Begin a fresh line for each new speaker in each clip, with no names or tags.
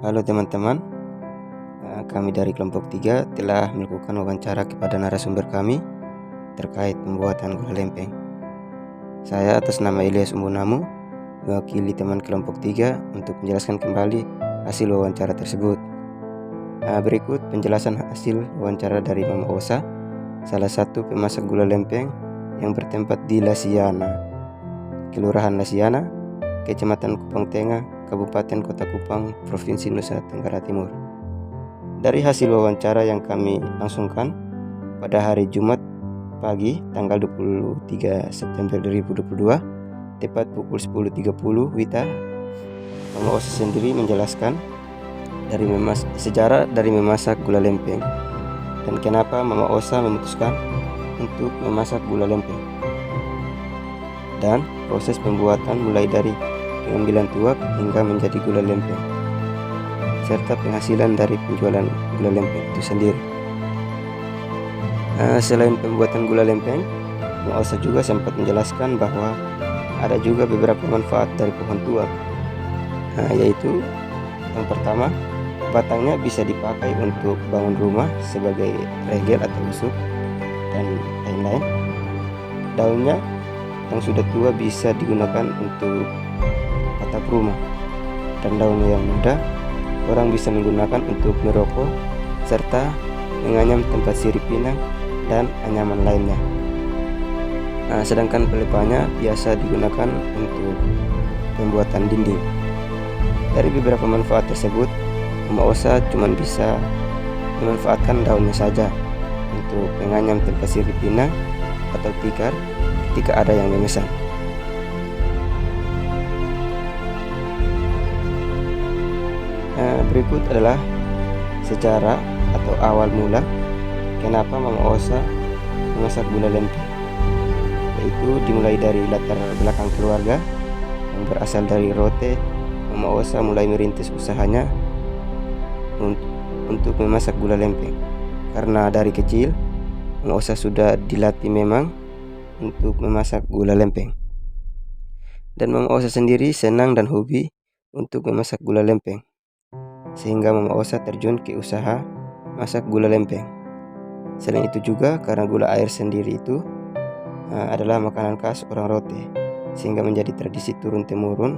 Halo teman-teman, kami dari kelompok 3 telah melakukan wawancara kepada narasumber kami terkait pembuatan gula lempeng. Saya atas nama Ilyas Umbunamu mewakili teman kelompok 3 untuk menjelaskan kembali hasil wawancara tersebut. Berikut penjelasan hasil wawancara dari Mama Osa, salah satu pemasak gula lempeng yang bertempat di Lasiana, Kelurahan Lasiana, Kecamatan Kupang Tengah, Kabupaten Kota Kupang, Provinsi Nusa Tenggara Timur. Dari hasil wawancara yang kami langsungkan pada hari Jumat pagi tanggal 23 September 2022 tepat pukul 10.30 WITA, Mama Osa sendiri menjelaskan sejarah dari memasak gula lempeng dan kenapa Mama Osa memutuskan untuk memasak gula lempeng, dan proses pembuatan mulai dari pengambilan tuak hingga menjadi gula lempeng, serta penghasilan dari penjualan gula lempeng itu sendiri. Selain pembuatan gula lempeng, Mama Osa juga sempat menjelaskan bahwa ada juga beberapa manfaat dari pohon tuak, yaitu yang pertama, batangnya bisa dipakai untuk bangun rumah sebagai regel atau usuk dan lain-lain. Daunnya yang sudah tua bisa digunakan untuk atap rumah, dan daunnya yang muda orang bisa menggunakan untuk merokok serta menganyam tempat sirip pinang dan anyaman lainnya. Sedangkan pelepahnya biasa digunakan untuk pembuatan dinding. Dari beberapa manfaat tersebut, Mama Osa cuma bisa memanfaatkan daunnya saja untuk menganyam tempat sirip pinang atau tikar ketika ada yang memesan. Berikut adalah sejarah atau awal mula kenapa Mama Osa memasak gula lempeng, yaitu dimulai dari latar belakang keluarga yang berasal dari Rote. Mama Osa mulai merintis usahanya untuk memasak gula lempeng karena dari kecil Mama Osa sudah dilatih memang untuk memasak gula lempeng, dan Mama Osa sendiri senang dan hobi untuk memasak gula lempeng, sehingga Mama Osa terjun ke usaha masak gula lempeng. Selain itu juga karena gula air sendiri itu adalah makanan khas orang Rote, sehingga menjadi tradisi turun-temurun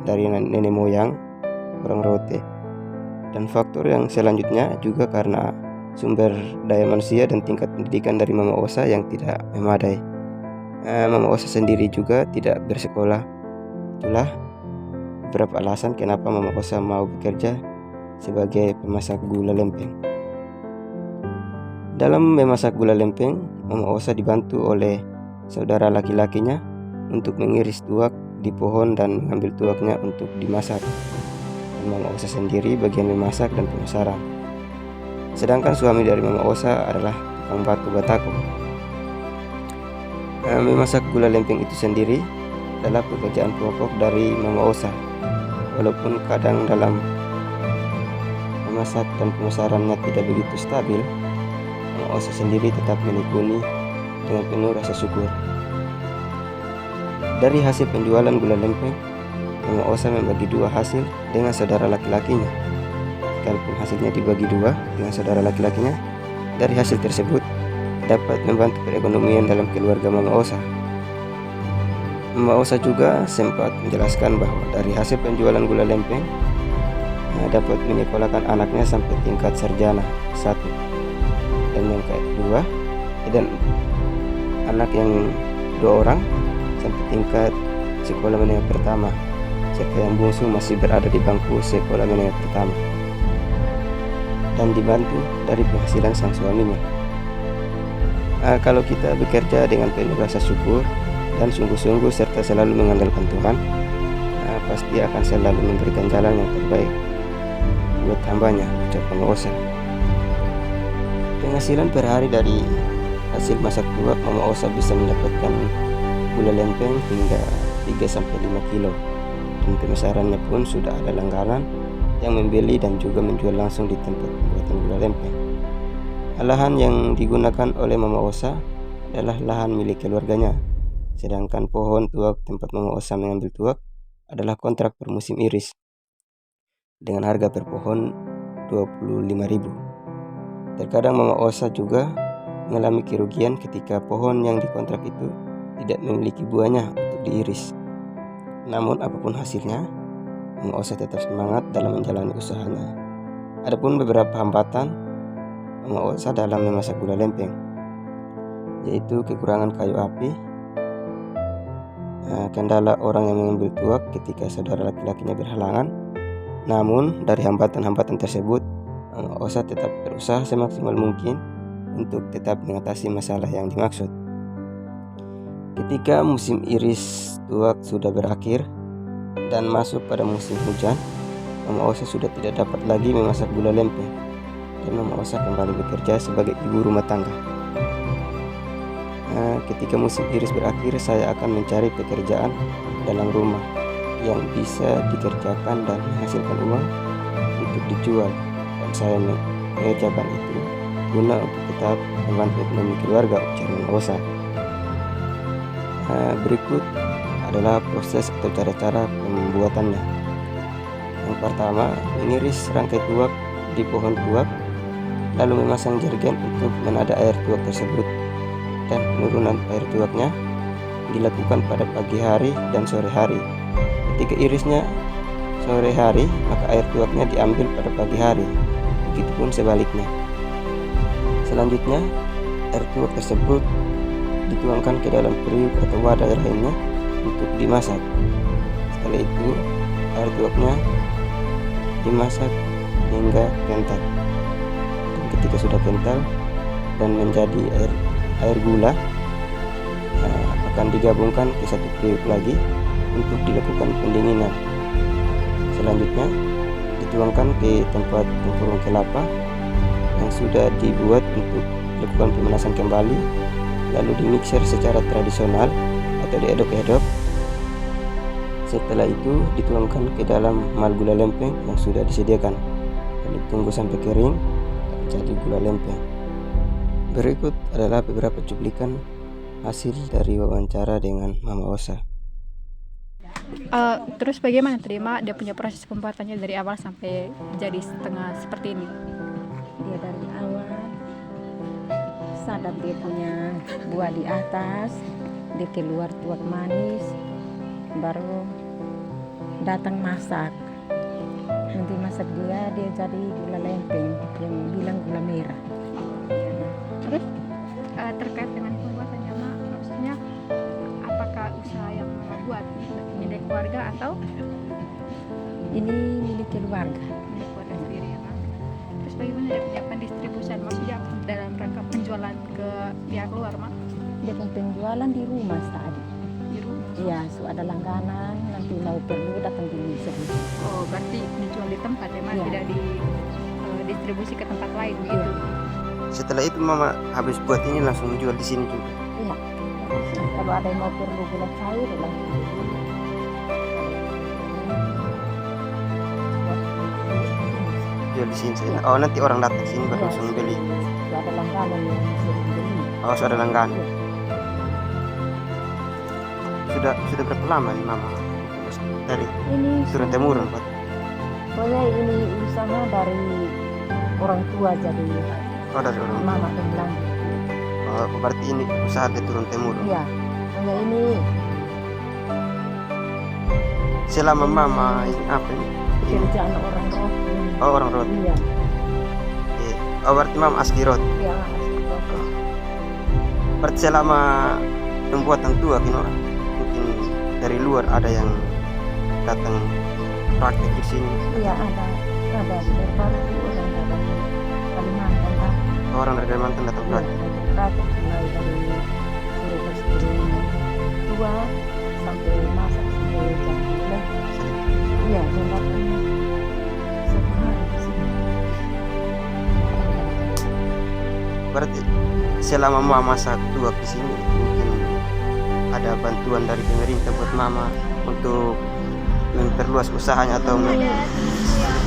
dari nenek moyang orang Rote. Dan faktor yang selanjutnya juga karena sumber daya manusia dan tingkat pendidikan dari Mama Osa yang tidak memadai. Mama Osa sendiri juga tidak bersekolah. Itulah beberapa alasan kenapa Mama Osa mau bekerja sebagai pemasak gula lempeng. Dalam memasak gula lempeng, Mama Osa dibantu oleh saudara laki-lakinya untuk mengiris tuak di pohon dan mengambil tuaknya untuk dimasak. Dan Mama Osa sendiri bagian memasak dan pemasaran. Sedangkan suami dari Mama Osa adalah tukang batu batako. Memasak gula lempeng itu sendiri adalah pekerjaan pokok dari Mama Osa. Walaupun kadang dalam memasak dan pemasarannya tidak begitu stabil, Mama Osa sendiri tetap menekuni dengan penuh rasa syukur. Dari hasil penjualan gula lempeng, Mama Osa membagi dua hasil dengan saudara laki-lakinya. Sekalipun hasilnya dibagi dua dengan saudara laki-lakinya, dari hasil tersebut dapat membantu perekonomian dalam keluarga Mama Osa. Mama Osa juga sempat menjelaskan bahwa dari hasil penjualan gula lempeng dapat menyekolahkan anaknya sampai tingkat sarjana 1, dan yang kedua, dan anak yang 2 orang sampai tingkat sekolah menengah pertama, serta yang bungsu masih berada di bangku sekolah menengah pertama, dan dibantu dari penghasilan sang suaminya. Kalau kita bekerja dengan penuh rasa syukur dan sungguh-sungguh serta selalu mengandalkan Tuhan, pasti akan selalu memberikan jalan yang terbaik buat hambanya, ucap Mama Osa. Penghasilan per hari dari hasil masak tuak Mama Osa bisa mendapatkan gula lempeng hingga 3-5 kilo, dan pemasarannya pun sudah ada langganan yang membeli dan juga menjual langsung di tempat pembuatan gula lempeng. Lahan yang digunakan oleh Mama Osa adalah lahan milik keluarganya, sedangkan pohon tuak tempat Mama Osa mengambil tuak adalah kontrak per musim iris. dengan harga per pohon 25.000. Terkadang Mama Osa juga mengalami kerugian ketika pohon yang dikontrak itu tidak memiliki buahnya untuk diiris. Namun apapun hasilnya, Mama Osa tetap semangat dalam menjalani usahanya. Adapun beberapa hambatan Mama Osa dalam memasak gula lempeng, yaitu kekurangan kayu api, kendala orang yang mengambil tuak ketika saudara laki-lakinya berhalangan. Namun dari hambatan-hambatan tersebut, Mama Osa tetap berusaha semaksimal mungkin untuk tetap mengatasi masalah yang dimaksud. Ketika musim iris tuak sudah berakhir dan masuk pada musim hujan, Mama Osa sudah tidak dapat lagi memasak gula lempeng, dan Mama Osa kembali bekerja sebagai ibu rumah tangga. Ketika musim iris berakhir, saya akan mencari pekerjaan dalam rumah yang bisa dikerjakan dan menghasilkan uang untuk dijual, dan saya mengerjakan itu guna untuk tetap membantu ekonomi keluarga, ujar Mama Osa. Berikut adalah proses atau cara-cara pembuatannya. Yang pertama, mengiris rangkai tuak di pohon tuak, lalu memasang jerigen untuk menada air tuak tersebut, dan penurunan air tuaknya dilakukan pada pagi hari dan sore hari. Ketika irisnya sore hari, maka air tuaknya diambil pada pagi hari, begitupun sebaliknya. Selanjutnya, air tuak tersebut dituangkan ke dalam periuk atau wadah lainnya untuk dimasak. Setelah itu, air tuaknya dimasak hingga kental, dan ketika sudah kental dan menjadi air gula, akan digabungkan ke satu periuk lagi untuk dilakukan pendinginan. Selanjutnya dituangkan ke tempat tempurung kelapa yang sudah dibuat untuk dilakukan pemanasan kembali, lalu dimixer secara tradisional atau diaduk-aduk. Setelah itu dituangkan ke dalam mal gula lempeng yang sudah disediakan, lalu tunggu sampai kering dan jadi gula lempeng. Berikut adalah beberapa cuplikan hasil dari wawancara dengan Mama Osa.
Terus bagaimana terima dia punya proses pembuatannya dari awal sampai jadi setengah seperti ini?
Dia dari awal sadap dia punya buah di atas, dia keluar tuak manis, baru datang masak. Nanti masak dia jadi gula lempeng yang bilang gula merah.
Terus terkait dengan pembuatannya, Mak, maksudnya apakah usaha yang Mama buat milik keluarga atau
Ini milik keluarga.
milik keluarga sendiri ya, Mak? Terus bagaimana dia punya pendistribusian, maksudnya dalam rangka penjualan ke pihak luar, Mak?
Dia punya penjualan di rumah tadi.
Di rumah?
Iya, so ada langganan, nanti mau perlu datang dulu sebelum.
Oh, berarti dijual di tempat ya, Mak?
Iya.
Tidak di distribusi ke tempat lain gitu?
Setelah itu Mama habis buat ini langsung jual di sini juga.
Iya. Kalau ada yang mau perlu gula cair langsung dulu.
Jual di sini saja. Oh, nanti orang datang sini baru langsung beli.
Kalau ada langganan yang sering beli.
Oh, sudah langganan. Sudah berapa lama nih Mama dari
Ini
turun temurun, Pak?
pokoknya ini usaha dari orang tua jadi
Oh, dari orang.
mama yang bilang.
Oh, berarti ini usaha dari turun temurun.
Iya. Pokoknya ini
Selama Mama ini apa ini?
kerjaan orang roti.
Oh, orang roti.
Iya.
Oh, berarti Mama asli roti.
Iya. Asli roti.
Berarti selama pembuatan tuak ini mungkin dari luar ada yang datang praktek di sini.
Iya ada di Baru, ada dari Kalimantan lah.
Orang dari Kalimantan datang
Iya,
praktek.
praktek mulai dari suruh pastirin tua sampai masak sampai jam 12. Iya, dan datang satu hari di sini.
Berarti selama Mama masak tuak di sini mungkin ada bantuan dari pemerintah buat Mama untuk memperluas usahanya atau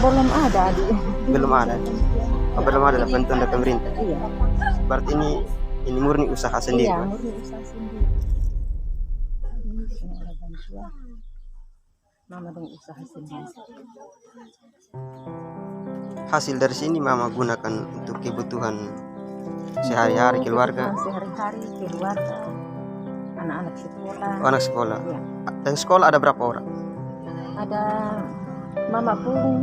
Belum ada di.
belum ada? Oh, belum ada bantuan dari pemerintah.
Iya.
Berarti ini murni usaha sendiri.
Iya,
Pak?
murni usaha sendiri. Ini ada bantuan. Mama dong usaha sendiri.
Hasil dari sini mama gunakan untuk kebutuhan sehari-hari
Untuk
keluarga.
kebutuhan sehari-hari keluarga, anak-anak sekolah.
Oh, anak sekolah.
Ya.
Dan sekolah ada berapa orang?
Ada mama pun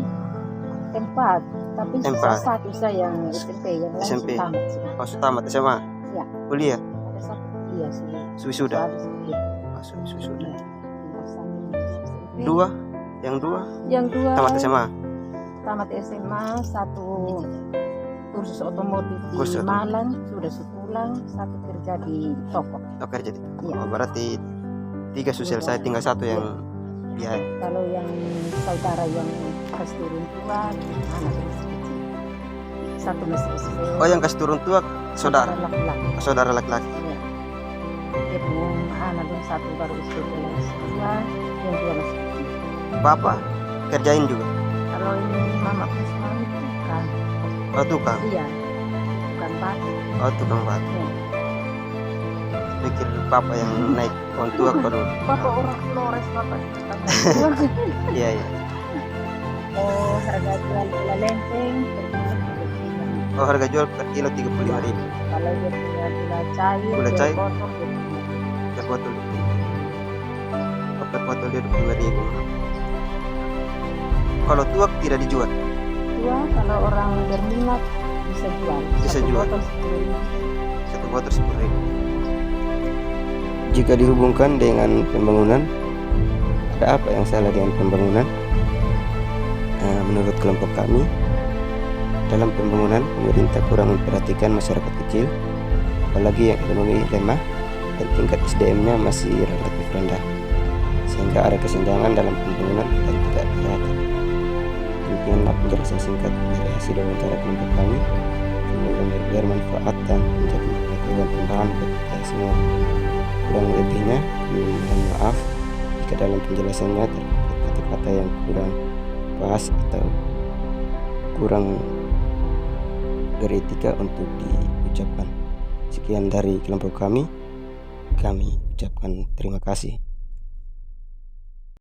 tempat, tapi
Tempat.
satu saya yang SMP, yang lain
SMP.
tamat sih.
Oh, tamat SMA.
Ya.
Kuliah.
Ada satu, iya sih.
Wisuda.
Ada sedikit.
Masuk wisuda.
Ya. SMP.
Dua. Yang dua
Yang dua
tamat SMA.
tamat SMA, satu kursus otomotif di
Kursus otomotif.
Malang, sudah sepulang, satu kerja di toko.
Oh, kerja di.
Iya.
Oh, berarti 3 sudah selesai, tinggal satu yang biaya.
Kalau yang saudara yang kasih turun tua, anak masih kecil. Satu masih SD.
Oh, yang kasih turun tua saudara.
Laki-laki.
Oh, saudara laki-laki.
Iya. Dia belum anak belum satu baru SD kelas 2, yang dua masih kecil.
Bapak kerjain juga.
Kalau ini mama pun suami tukang.
Oh, tukang.
Iya. Tukang batu.
Oh, tukang batu.
Ya.
Pikir papa yang naik pohon tua baru.
Bapak orang Flores, bapak tukang batu.
Iya, iya.
Oh, harga jual gula lempeng per kilo 35.
Oh, harga jual per kilo 35.000.
Kalau dia punya gula cair,
Gula
dia
cair?
potong dia punya.
Per botol 25.000. Oh, per botol dia 25.000. Kalau tuak tidak dijual.
Tua kalau orang berminat bisa jual.
Bisa
Satu
jual.
botol 10.000.
Satu botol 10.000. Jika dihubungkan dengan pembangunan, ada apa yang salah dengan pembangunan? Menurut kelompok kami, dalam pembangunan pemerintah kurang memperhatikan masyarakat kecil, apalagi yang ekonomi lemah dan tingkat SDM-nya masih relatif rendah, sehingga ada kesenjangan dalam pembangunan dan tidak merata. Demikianlah penjelasan singkat dari hasil wawancara kelompok kami. Semoga bermanfaat dan menjadi pengetahuan tambahan buat kita semua. Kurang lebihnya, kami mohon maaf jika dalam penjelasannya terdapat kata-kata yang kurang pas atau kurang beretika untuk diucapkan. Sekian dari kelompok kami ucapkan terima kasih.